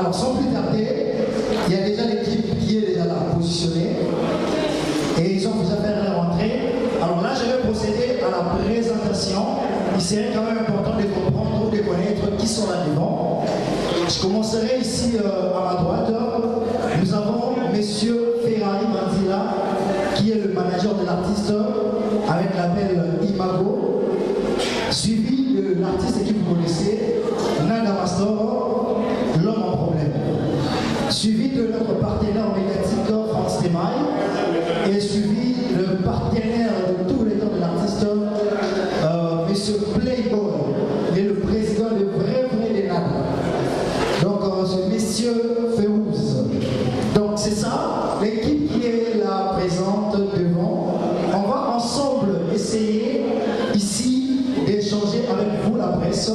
Alors, sans plus tarder, il y a déjà l'équipe qui est déjà là, positionnée. Et ils ont déjà fait leur entrée. Alors là, je vais procéder à la présentation. Il serait quand même important de comprendre ou de connaître qui sont là devant. Je commencerai ici à ma droite. Nous avons M. Ferrari Manzila, qui est le manager de l'artiste avec label Imago, suivi de l'artiste que vous connaissez, Nada Mastor, l'homme en problème, suivi de notre partenaire médiatique France Temaille, et suivi le partenaire de tous les temps de l'artiste, M. Playboy, il est le président de vrai des Nada. Donc c'est Messieurs Férouz. Donc c'est ça, l'équipe qui est là présente devant. On va ensemble essayer ici d'échanger avec vous la presse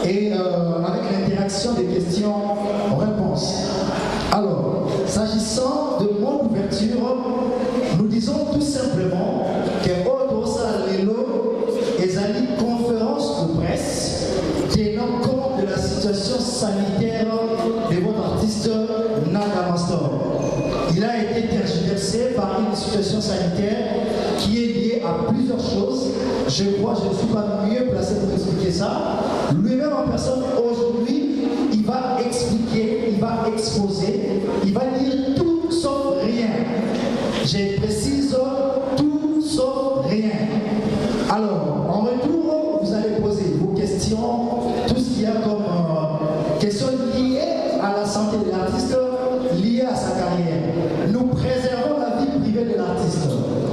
et avec l'interaction des questions-réponses. Alors, s'agissant de mon ouverture, nous disons tout simplement que Odosa Lelo ezali conférence de presse tenant compte de la situation sanitaire de votre artiste Nada Mastor. Il a été tergiversé par une situation sanitaire qui est liée à plusieurs choses. Je crois que je ne suis pas mieux placé pour expliquer ça. Lui-même en personne, aujourd'hui, il va expliquer, il va exposer, il va dire tout sauf rien. Je précise tout sauf rien. Alors, en retour, vous allez poser vos questions, tout ce qu'il y a comme questions liées à la santé de l'artiste, liées à sa carrière. Nous préservons la vie privée de l'artiste.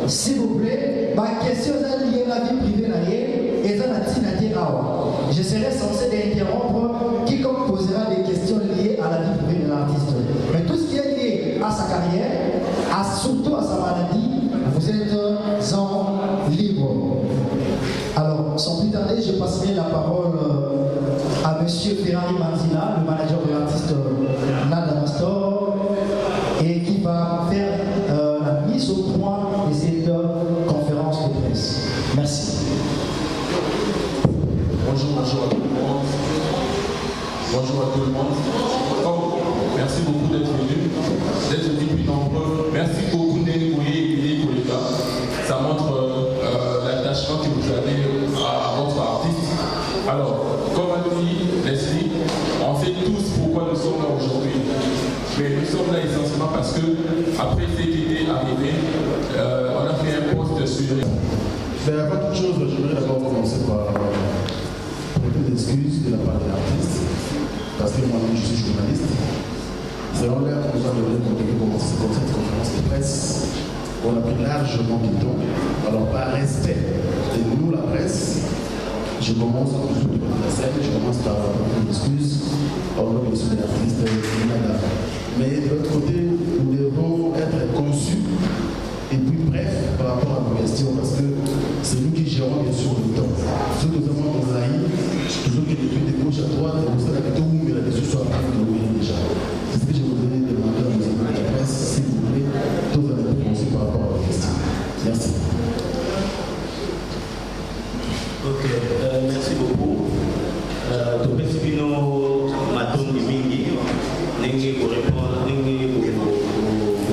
S'il vous plaît, ma question est liée à la vie privée et je serai censé d'interrompre quiconque posera des questions liées à la vie privée de l'artiste. Mais tout ce qui est lié à sa carrière, surtout à sa maladie, vous êtes en libre. Alors, sans plus tarder, je passerai la parole à M. Ferrari Manzila, le manager de l'artiste Nada Mastor, et qui va faire la mise au point de cette conférence de presse. Merci. Bonjour à tout le monde. Bonjour à tout le monde. Merci beaucoup d'être venu plus nombreux. Merci beaucoup d'être là. Ça montre l'attachement que vous avez à votre artiste. Alors, comme a dit Leslie, on sait tous pourquoi nous sommes là aujourd'hui. Mais nous sommes là essentiellement parce que, après cet été arrivé, on a fait un post sur. Mais avant toute chose, j'aimerais d'abord commencer par des excuses de la part de l'artiste, parce que moi-même je suis journaliste. Selon l'heure que nous avons donné pour commencer cette conférence de presse, on a pris largement du temps. Alors par respect de nous, la presse, je commence par des excuses au nom de l'artiste Nada. Mais de l'autre côté, nous devons être conçus et puis bref par rapport à nos questions, parce que c'est nous qui gérons bien sûr le temps. Ce que nous avons dans la toujours qu'il est de gauche à droite, vous savez que tout mais la discussion a pris de l'ouïe déjà. C'est ce que je voudrais demander à nos amis de la presse, s'il vous plaît, tous allez penser par rapport à vos questions. Merci. Ok, merci beaucoup. Merci Pino Maton Mingi, pour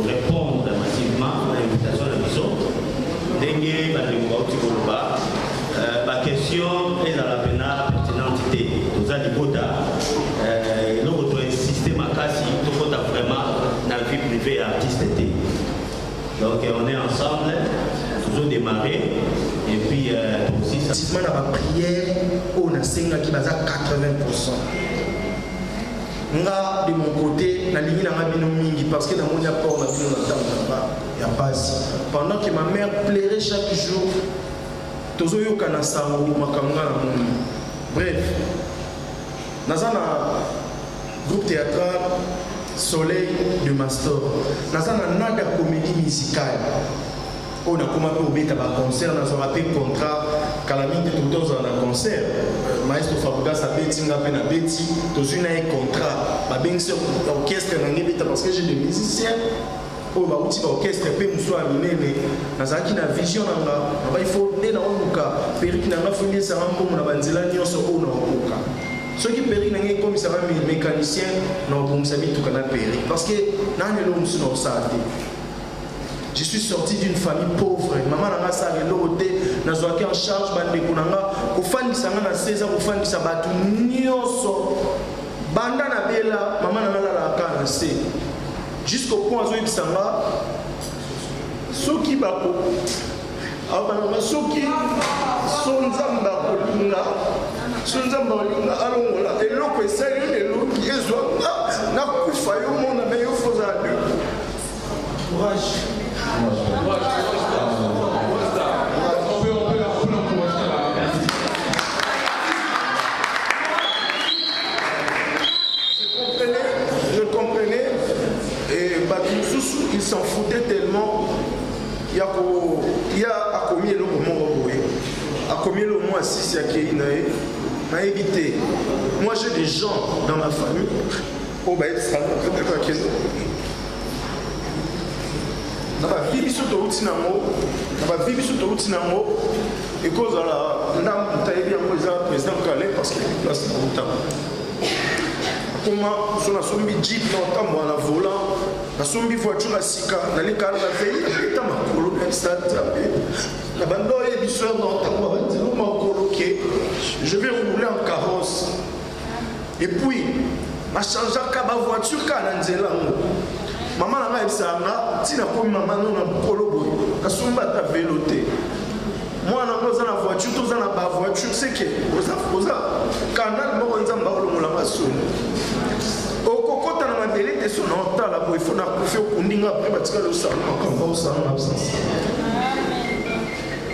répondre massivement à l'invitation de la maison. Ma question est dans la pertinente. Nous avons insisté ma casse, tout vraiment dans la vie privée et artistique. Donc on est ensemble, toujours démarré. Et puis aussi ça. Dans la prière, on a 5 qui basa 80%. Nga de mon côté, la ligne n'a pas mingi parce que dans mon apport, on a plus longtemps, il n'y a pas si. Pendant que ma mère plairait chaque jour, tozo yo kana sango makanga na mon. Bref, dans un groupe théâtral Soleil de Mastor, dans un Nada comédie musicale. On a commencé au bêta concert, on a rappelé contrat, calamité tout le temps dans un concert. Maestro Fabuga sa bêtise, on a fait un bêtise, dans un contrat. Ma bien sûr, l'orchestre n'a pas bêta parce que j'ai des musiciens. Oh, bah, outil orchestre, peut me soit amené, mais dans un vision, il faut aller dans un cas. Périque n'a pas fini, ça rend pour la banzilla, n'y a pas de cas. ceux qui périssent n'ont comme ça un mécanicien non bon ça tout qu'on a péri parce que n'en est l'homme sur ça. Je suis sorti d'une famille pauvre. Maman n'a pas ça l'auté, n'a pas en charge bande kunanga. Au fan qui s'en a 16 ans, au fan qui s'abattu nioso. Banda na bela, maman n'a pas la canne. Jusqu'au point où il s'en va. Ceux qui bako, avant ceux qui sont zamba kolinga, sont zamba kolinga. Alors voilà, et l'autre c'est le l'autre qui est zo. Na kufa yo mona na yo foza deux. Courage. Je comprenais et Batoussou il s'en foutait tellement il y a commis le moment a commis le mois 6 il m'a évité. Moi j'ai des gens dans ma famille oh bah ça na bibi so to uti nango et cause la ndam tayebi en président Calais parce qu'il est place dans le temps comment so na sombi jeep na tambo na volant na sombi voiture asika na le car na veille ta makolo na stade na bando et bissoir na tambo nzelo makolo ke je vais rouler en carrosse et puis ma changer ka ba voiture ka na nzela ngo maman n'a pas ça tina comme maman non na kolobo kasumba ta véloté moi na koza na voiture toza na ba voiture c'est que oza canal mo nzamba olongola masoni okokota na mabele te so na tala bo il faut na kufi okundinga après batika le salon makambo ça en absence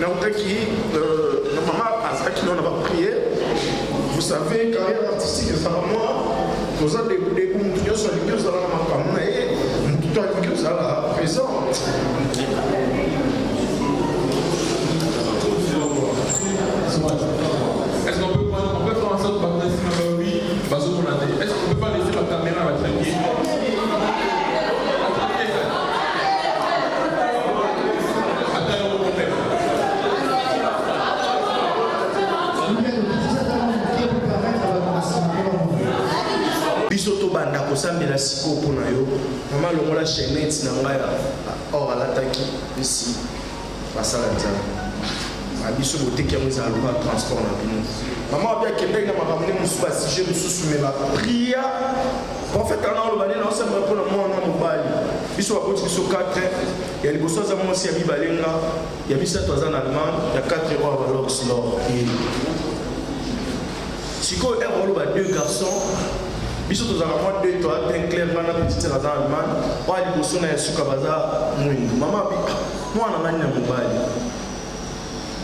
na utaki na maman azaki non na ba prière vous savez carrière artistique ça va moi toza des bouillons sur les gueules dans la makambo tout à fait ça là présent. Est-ce qu'on peut faire en sorte de oui, est-ce qu'on peut pas laisser la caméra à la télé? Bisoto banda kosambela siko pona yo mama longola chaînette na ngai or alataki ici pasala nzala abiso boteki yango ezala loba transport na bino mama abia kendeki na makambo ne mosusu basije mosusu me bapria prophète ana oloba nini aosambela mpona mwana mobali biso bakoti biso 4 ya liboso aza mwasi ya mibalenga ya misato aza na allemagne ya 4 euro ya baloxlor sikoyo ere oloba 2 garçons biso tozala mwa 2 to atin clair bana petite sœur aza allemagne oya liboso na ya suka baza mwindu mama mwana ngani na mobali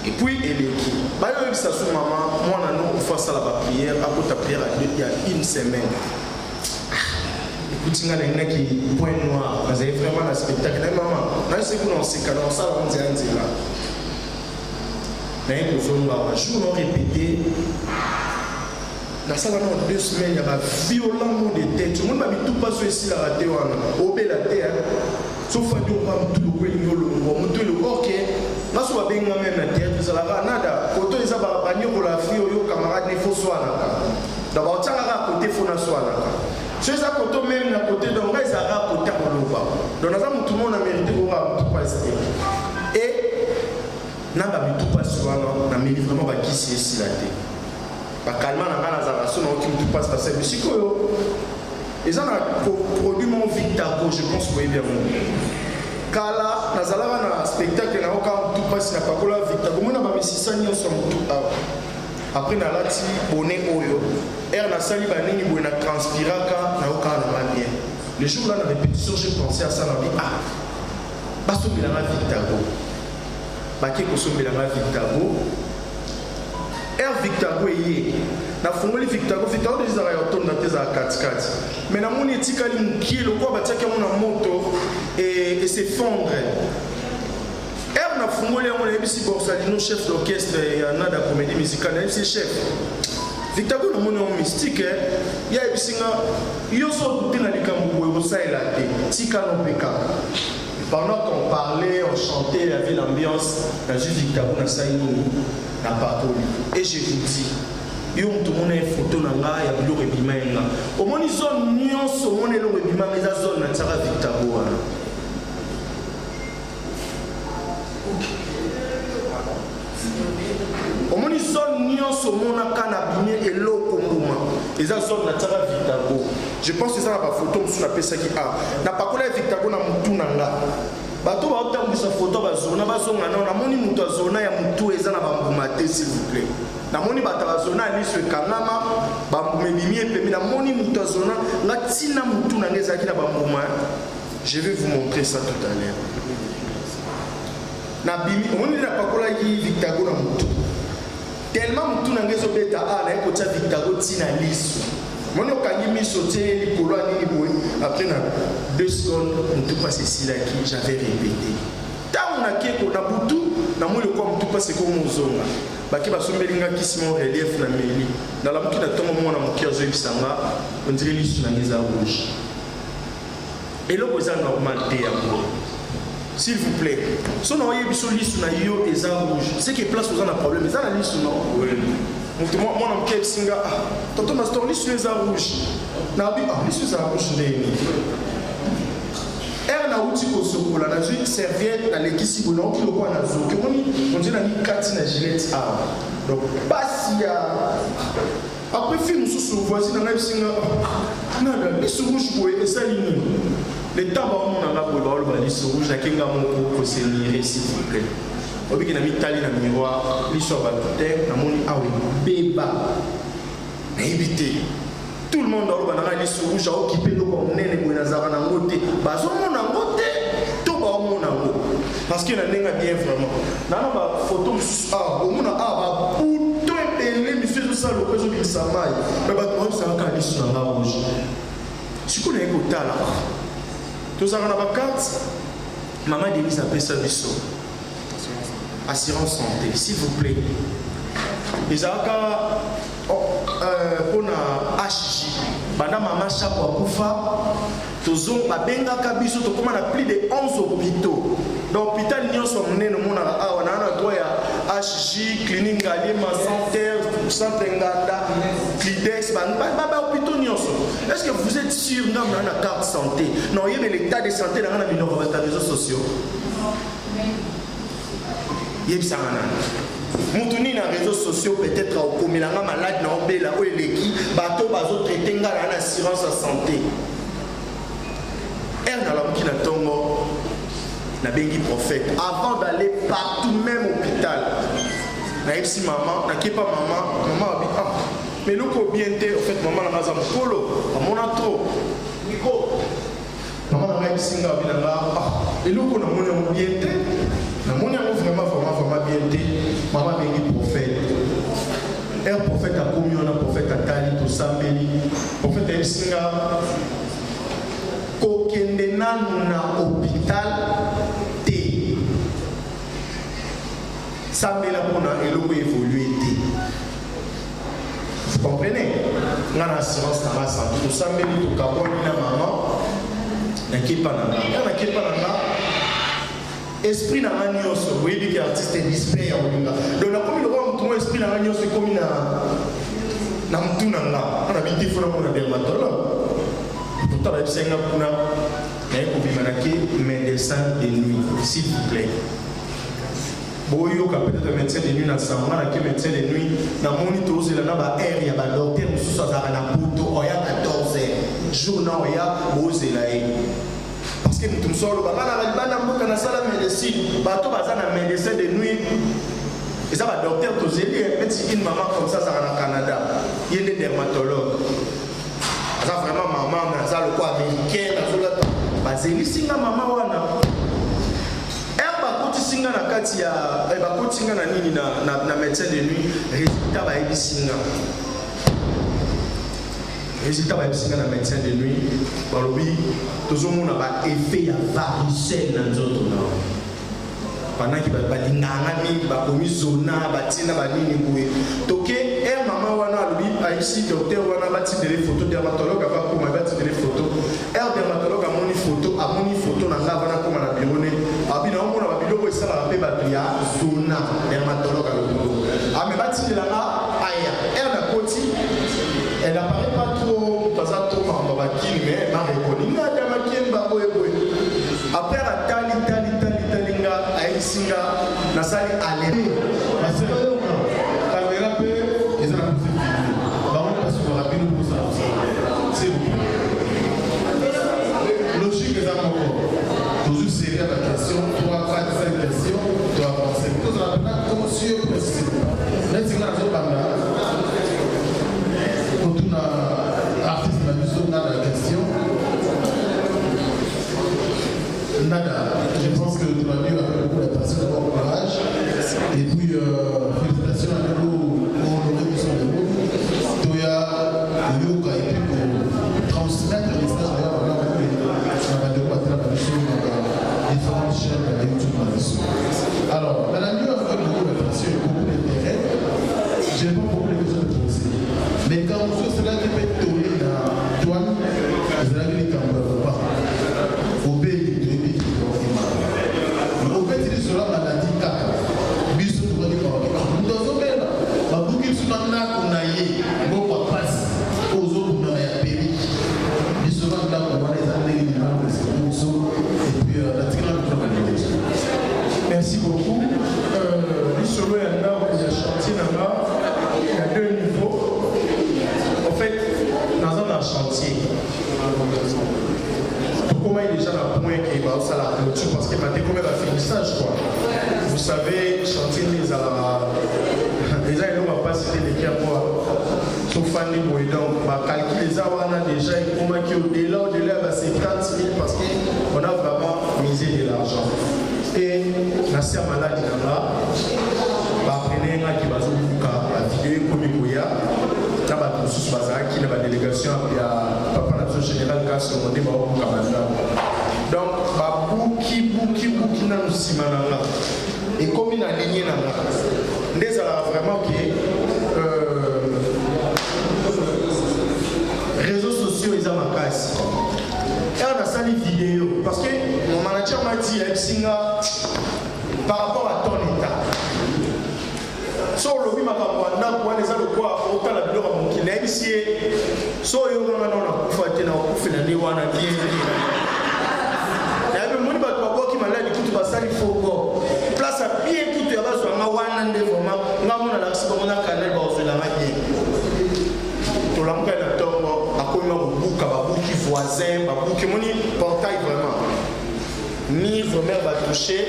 epuis eleki bayoyebisa so mama mwana no ofa asala baprière akota prière ya 1 semaine ekuti nga nalinaki point noir nazali vraiment na spectacle na mama nayose kuna oseka na osala nzela nzela naye kozongawa jour no répété nasala na 2 semaines ya violent de tête tout le monde m'a mis tout pas sur ici la raté wana obela te sauf à dire pas tout le ngolo mutu le OK naso babenga même na théâtre ça la nada koto eza ba banyo la fille yo camarade ne faut soana d'abord tanga ka côté faut na soana c'est ça koto même na côté donc ça ra côté koloba donc naza mutu mo na mérité ko ra tout pas et na ba tout pas soana na mérité vraiment ba kisi ici la tête bakalma na ngana za raso na oki passe passer musique yo ils ont produit mon Victago je pense que vous bien kala nazalaka na spectacle na oka tout passe na pakola Victago mona ba misisa nyonso mutu après na lati bonnet oyo na sali ba nini bo na transpiraka na oka na bien le jour là na répétition j'ai pensé à ça na vie baso bilanga Victago baki ko so bilanga Victago Victago est na fongoli Victago des arayoton na teza 4x4 mais na moni etikali mukie lokwa batiaki mo na moto et s'effondre na fongoli yango na yebisi Borsalino chef d'orchestre ya nada comédie musicale c'est chef Victago na moni en mystique ya yebisinga yo so te na likambo boye kosaela te tika no peka. Pendant qu'on parlait, on chantait, il y avait l'ambiance, dans une Victago, dans Saïno, dans Patoli. Et je vous dis, yo mutu mona photo na nga ya biloko ebima yenga omoni zone nyonso omona eloko ebima eza zone na tiaka Victor wana omoni zone nyonso omona kana bimie eloko mbuma eza zone na tiaka Victor. Je pense eza na bafoto mosusu napesaki na pakola ya Victor na mutu na nga bato baotambwisa foto bazona bazonga nao namoni mutu azona ya mutu eza na bambuma te s'il vous plaît namoni bato bazona aliso ekangama bambuma ebimi epemi namoni mutu azona nga ntina mutu na nga ezalaki na bambuma. Je vais vous montrer ça tout à l'heure. Nabimi omoni na pakolaki Victor na mutu tellement mutu na nga ezobeta na ekotia Victor ntina liso moni okangi miso tie likolo nini boye après na 2 secondes mutu passe esilaki j'avais répété ntango nakeko na butu namoni lokwa mutu passe ekomozonga baki basombelinga kisimo relief na meli nalamuki na ntongo mwana moki azoyebisanga ondire liso na nga eza rouge eloko eza normal te yango s'il vous plaît so na oyebi biso liso na yo eza rouge c'est que place oza na problème eza na liso non mwana moke ebisinga tonton mastor liso eza rouge nabi liso eza rouge ndeni ere nauti kosokola nazwi serviette nalekisi boye nauti lokwa na zoki omoni ondire nangi kati na gilette awa donc basi ya après film mosusu voici na ngai bisinga nana liso rouge boye esali nini le temps baomonanga boye baoloba liso rouge nakenga moko kosenire s'il vous plaît obiki na mitali na miroir liso ya bato te namoni awe beba nayebi te tout le monde aloba nanga liso rouge aokipe eloko monene boye nazalaka nango te bazomona yango te to baomona yango parce que na ndenge bien vraiment nana bafoto mosusu omona baputo ebele misu ezosala loko ezobimisa mai me bato baobisanaka liso nanga rouge sikoyo naye kotala tozalaka na bakarte mama Denise apesa biso assurance santé s'il vous plaît ezalaka mpona HJ banda mama chaque akufa tozo babengaka biso tokóma na plus de 11 hôpitaux donc hôpital nyonso monene omonaka awa na droit ya HJ clinique Ngaliema centre Nganda Clidex hôpitaux nyonso. Est-ce que vous êtes sûr nga mona na carte santé non yebe l'état de santé na ngana biloko ba réseaux sociaux yebisanga nani mutu nini na réseaux sociaux peut-être okomelanga malade na obela o eleki bato bazotraite nga na assurance ya santé nalamuki na ntongo nabengi prophète avant d'aller partout même hôpital nayebisi mama nakepa mama abi mais eloko bien te en fait mama nanga aza mokolo amona trop mama nanga yebisinga abi nanga eloko namoni yango bien te namoni yango vraiment bien te mama abengi prophète prophète akomi wana prophète atali tosambeli prophète ayebisinga kokende nanu na hôpital te sambela mpona eloko évolue te vous comprenez nga na assurance na nga santé tosambeli tokabwani na mama nakepa na nga esprit na nga nyonso boyebi ke artiste display ya kolinga donc nakomi lokola motu mo esprit na nga nyonso ekomi na mutu na nga ana biti fona mona dermatologue pourtant nayebisenga kuna naye kobimanaki médecin de nuit s'il vous plaît boyoka peut-être médecin de nuit na sanga naki médecin de nuit namoni tozela na baheure ya badocteur mosusu azalaka na buto oya 14 heures jour na oya bozela ye parce que mutu mosu oloba nga na libanda mboka nasala médecine bato baza na médecin de nuit eza badocteur tozeli peti une maman comme ça azalaka na Canada ye nde dermatologue aza vraiment maman naza lokwa américain nazolata bazelisinga mama wana bakotisinga na kati ya bakotinga na nini na médecin de nuit résultat bayebisinga na médecin de nuit balobi tozomona baeffet ya varicelle na nzoto na panaki balinganga mingi bakomi zona batina banini boye toke mama wana alobi ayebisi docteur wana batindele photo dermatologue avakoma batindele photo dermatologue amoni photo na nga vana koma na biro ne abi na omona babiloko esalaka mpe bato ya zona dermatologue alobi ame batindelanga aya nakoti n'apparaît pas trop, parce que trop par Mabakine, mais m'a reconnu. Il y a des maquines, après, à Talinga, à Isinga, la salle est allée. Parce que la caméra peut, ils ont la possibilité. Par contre, parce qu'on a bien pour ça. C'est vous. Logique, les amours. Toujours serré à la question, 3, 4, 5 questions, tu vas avancer. Parce qu'on a bien comme sur le précis. Là, c'est là que quand on a artiste, on a la question. Nada, je pense que tu l'as dit avec beaucoup d'attention, bon courage. Et puis, félicitations à nous, pour honorer qui sont les mots. Toya, Yoga, et puis pour transmettre les messages de la on va devoir travailler sur différentes chaînes de YouTube. Alors, madame, nous avons beaucoup d'attention et beaucoup d'intérêt. Je n'ai pas beaucoup de questions de poser. Mais quand on sait cela qui peut tourner dans Douane, c'est là que les caméras ne vont pas. Cela maladie kaka biso to ko ko ndozo bela babuki sumana kunaye bo passe ozo kuna ya peri biso ba la ko wana za ndenge ni mama so et puis la tina ko ba Merci beaucoup. L'Isolo est là où il y a chantier là-bas. Il y a deux niveaux. En fait, dans un chantier, comment il est déjà à point qui va au la clôture parce qu'il m'a dit combien de finissage quoi. Vous savez, chantier les gens ils n'ont pas cité les cas pour sauf Fanny Boydon, calculer les awana déjà et comment qui au-delà c'est 30 000 parce qu'on a vraiment misé de l'argent. Et la sœur malade là, prenez un qui va se la vidéo comme il y a. Là, qui est la délégation et à Papa Nation Général Gasson, on est au Canada. Donc, Bouki n'a pas Simananga. Et comme il a ligné Nanga, les a vraiment qui réseaux sociaux, ils ont ma casse. Et on a sali vidéo parce que mon manager m'a dit par rapport à ton état. So le oui ma papa na kwa les alo kwa autant la biloko mon kile ici so yo ngana na kufa tena kufina ni wana bien na be moni ba kwa ki maladi kutu basali foko place à bien kutu ya bazo nga wana nde vraiment nga mona la sibo mona kanel ba ozela ma bien to la mka na tongo akoima buka babuki voisin babuki moni portail vraiment ni vraiment va toucher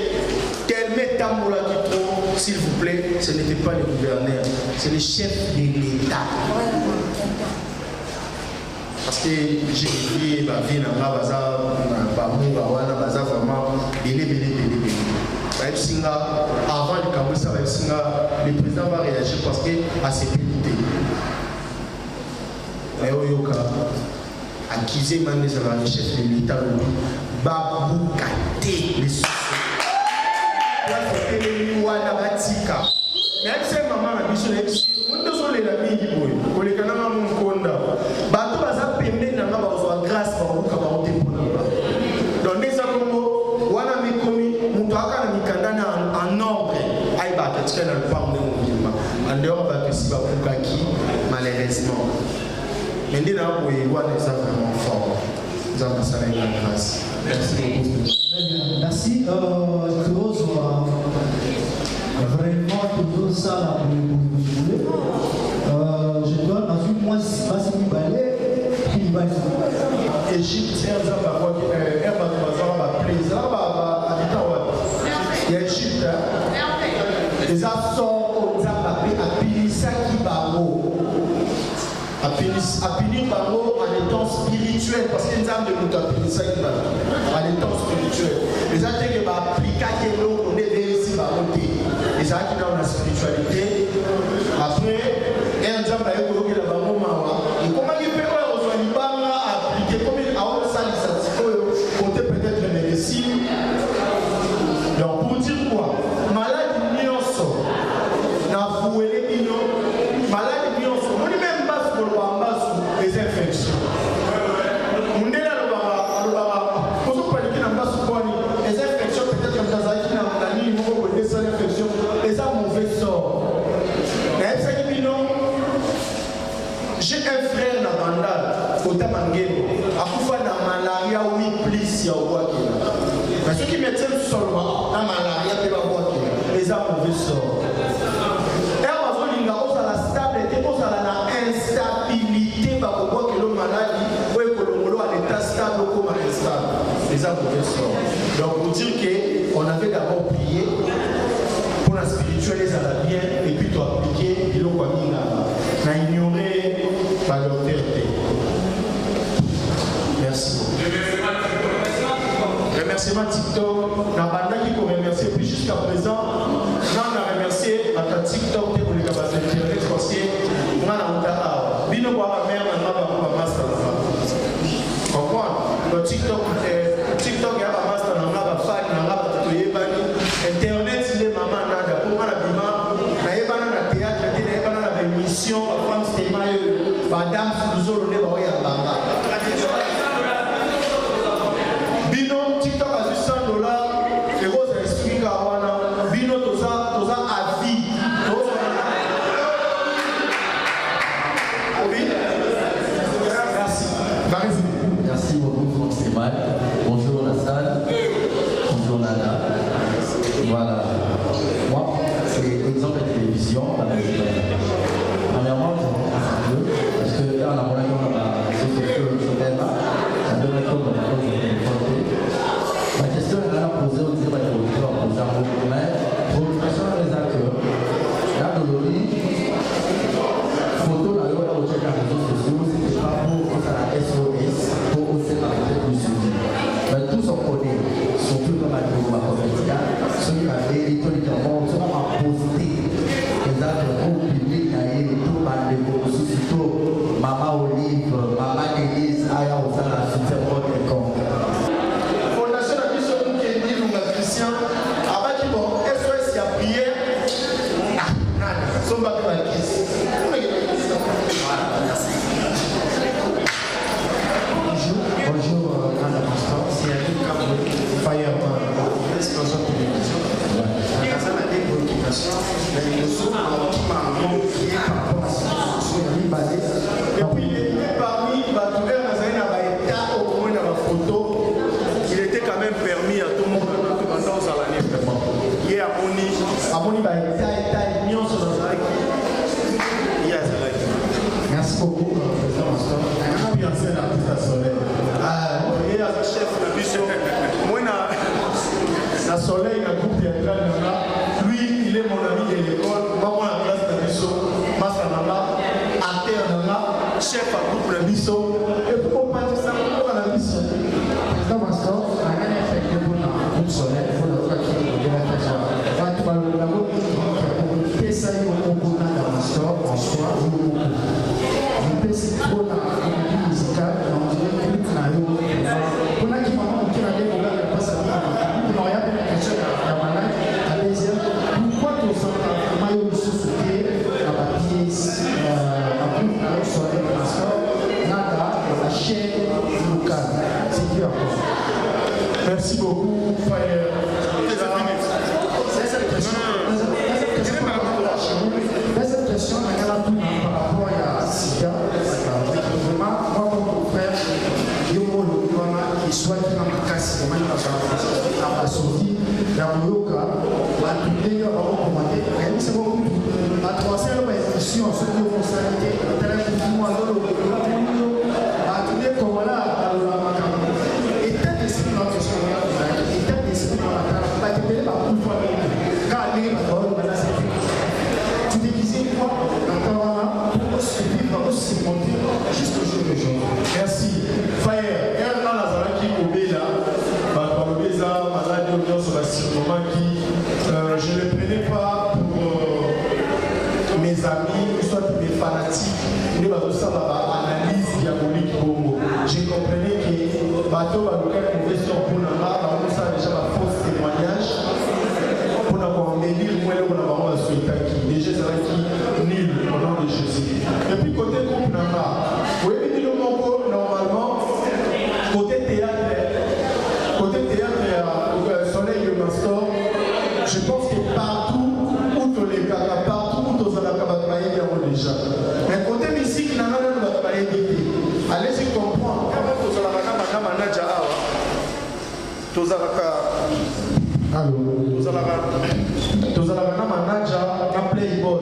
tellement tambola qui trop. S'il vous plaît, ce n'était pas le gouverneur, c'est le chef de l'État. Parce que j'ai dit, ma vie n'a pas vraiment avant le Cameroun, le président va réagir parce que à ses pénalités. Mais Oyoka, accusé le chef de l'État, Babou Kate, les soucis. Même si maman a dit sur l'exil, on doit les amis qui boy. Pour les canards, on compte. Bateau a permis n'a pas besoin de grâce pour vous cabaroter pour nous. Donc des amours, on a mis commis, on doit avoir mis candana en ordre. Aïe bah qu'est-ce qu'elle a le pas en dehors de ce va pour qui malheureusement. Mais dès là où il voit des gens vraiment forts, nous avons ça avec la grâce. Merci beaucoup. Merci. Vraiment, tout ça, je dois dans une mois, si pas si balai, il va Égypte, il y a Égypte, les assauts, à Pinisaki Baro. À Pinir Baro en étant spirituel, parce qu'il y a une âme de nous à Pinisaki Baro, en étant spirituel. Les athées qui vont appliquer l'eau, on est ici, les gens qui dans la spiritualité, après, un job à écologie la maman, et comment il peut appliquer comme il a un salle de côté peut-être une médecine. Donc pour dire quoi, malade nyonso, na fouélé bino, malade nyonso, on n'est même pas sur le bambas les infections. On est là le baba, pour pas dire qu'on n'a pas sur les infections peut-être comme ça, qui n'a pas ni niveau de ces infections. Et ça mauvais sort. J'ai un frère Kota Mangebo, akufa na malaria 8 plus ya obwaki. Mais ceux qui mettent seulement na malaria pe ba obwaki, les a mauvais sort. Et bazo linga ozala stable te ozala na instabilité ba obwaki lo maladie, ou ekolongolo à l'état stable comme instable. Les a mauvais sort. Donc pour dire que on avait d'abord prié pour la spiritualité à la bien et puis tu as appliqué et l'on a ignoré par l'autorité. Merci. Remerciement TikTok. N'a pas qui qu'on remercie puis jusqu'à présent, on a remercié à ta TikTok pour les capacités Internet parce que on a un bino boire la mère maintenant va master. Comprends? Le TikTok TikTok a un master dans la fac dans la Internet il est maman nada pour la bima na yebana na théâtre na yebana na émission femme stéma madame Fuzolo ne ba ya banga bino TikTok a $100 et vous expliquez à wana bino toza à vie merci merci beaucoup Franck. Bonjour la salle, bonjour Nana. Voilà. Moi, c'est exemple de télévision. Premièrement, parce que là, on a mon ami, on a ce thème-là, ça donne un peu ma question est là posée au niveau de l'auditeur, posée à vous, mais pour le question des acteurs, là, aujourd'hui, photo, là, au check les réseaux sociaux, c'était pas pour ça, la SOS, pour aussi l'arrêter plus suivi. Mais tous on connaît, surtout dans la comédia, ceux qui avaient historiquement, ceux qui ont posté les actes au public, tout le monde, surtout Maman Olive, Maman Denise, Aya Osana, c'était pour quelconque. Fondation de Mission Moukéni, nous la Christian, avant qu'il bon, SOS y a prié, son bateau à kiss. Bonjour, Madame la Pastor. C'est un câble Fire explosion de télévision. Ça m'a été une occupation. Mais le son qui m'a montré par rapport à ce que et puis il est parmi Batouer Nazaré Nabaïta au moins dans la photo. Il était quand même permis à tout le monde dans l'année vraiment. Il est à Moni Baïta et Nyon sur Nazaré. Merci beaucoup, Président Mastor. Puis ancien artiste à Soleil. Il est le chef de mission. Moi, la Soleil, la groupe théâtral, lui, il est mon ami de l'école. Moi, la classe de mission. Massanama, acteur, chef à groupe de mission. Et pourquoi pas dire ça pour la mission? Président Mastor, on a gagné avec le bon groupe Soleil, pour le cas qui est de la personne. Tu vas le labo qui est ça, il y a un bon Mastor en soi, c'est trop dans la comédie musicale, on dirait que nous avons pour la qui m'a montré la gueule, on a pas ça. On a regardé la question à la malade, à deuxième. Pourquoi tu sens que maillot de société, la pièce, la bouffe, la soirée, le transport, nada, la chaîne locale. C'est dur encore. Merci beaucoup, Fire. Cette question, on a tout par rapport à Sida. Vraiment, moi, comme mon frère, il y a un qui soit dans ma casse, comment il va faire la sortie, la Moyoka, la publier, on va commenter. C'est beaucoup. La troisième émission, ceux qui vont s'arrêter, la télévision, la tournée comme là, et tel d'esprit dans la question, et tel d'esprit dans la table, pas de la boule pour car les paroles, c'est tu déguises quoi dans pour suivre, pour se monter jusqu'au jour de jour. Merci. Fire. Et là, Nazara qui est là, malade, audience, qui je ne le prenais pas pour mes amis, soit mes fanatiques, nous avons ça analyse diabolique Bongo. J'ai compris que bateau va nous faire une question pour nous, on ça déjà la fausse témoignage pour nous embellir moins le on a souhaité déjà ça va être nul au nom de Jésus. Et puis côté groupe Namba, vous voyez le Mongo normalement côté théâtre Soleil le Mastor, je pense que partout où les gars, partout où les gars, déjà. Mais côté musique, il y a un allez-y tozalaka na manaja na playboy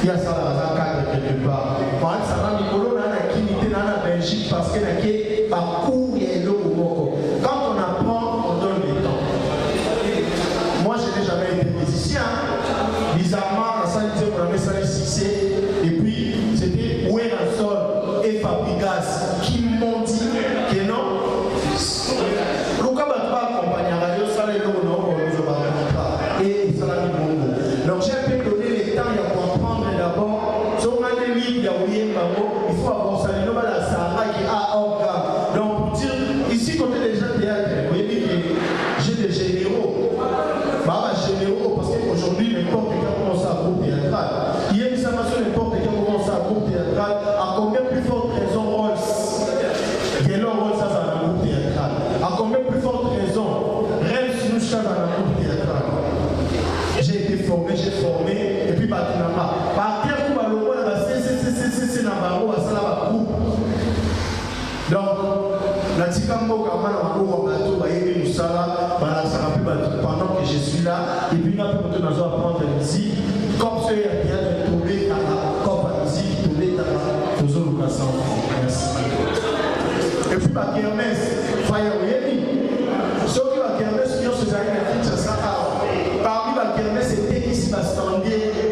ya sala aza cadre quelque part baalisaka mikolo na na kini te na na Belgique parce que nake bacours ya eloko moko quand on apprend on donne le temps. Moi je n'ai jamais été musicien bizarrement na sali te mon ami sali succès et puis c'était Wena Sol et Fabrigas qui m'ont dit que non donc j'ai un peu donné le temps pour apprendre d'abord. Si on a des livres, il faut avoir ça. Il y a la Sarah qui a orga. Donc pour dire, ici quand on est déjà théâtre, vous voyez que j'ai des généraux. Généraux parce qu'aujourd'hui n'importe qui commence à groupe théâtral. Il y a une formation n'importe qui commence à groupe théâtral. À combien plus forte raison Rolls Yellow Rolls ça dans un groupe théâtral. À combien plus forte raison Rems nous ça dans un groupe théâtral. J'ai été formé, et puis Batinama. Partir pour le rôle de la CCCCC Navarro à Salama Groupe. Donc, la Tikambo Kamana Mako Bato, Bayebi Moussala, pendant que je suis là, et puis là, pour nous apprendre la musique, comme ce qu'il y a de tomber à la COP à musique, tomber à la Tozo Lucassan. Merci. Et puis, ma kermesse, Fire Yemi. Ceux qui ma kermesse, qui ont ces années, ça sera parmi la kermesse, c'était ici, Bastandier.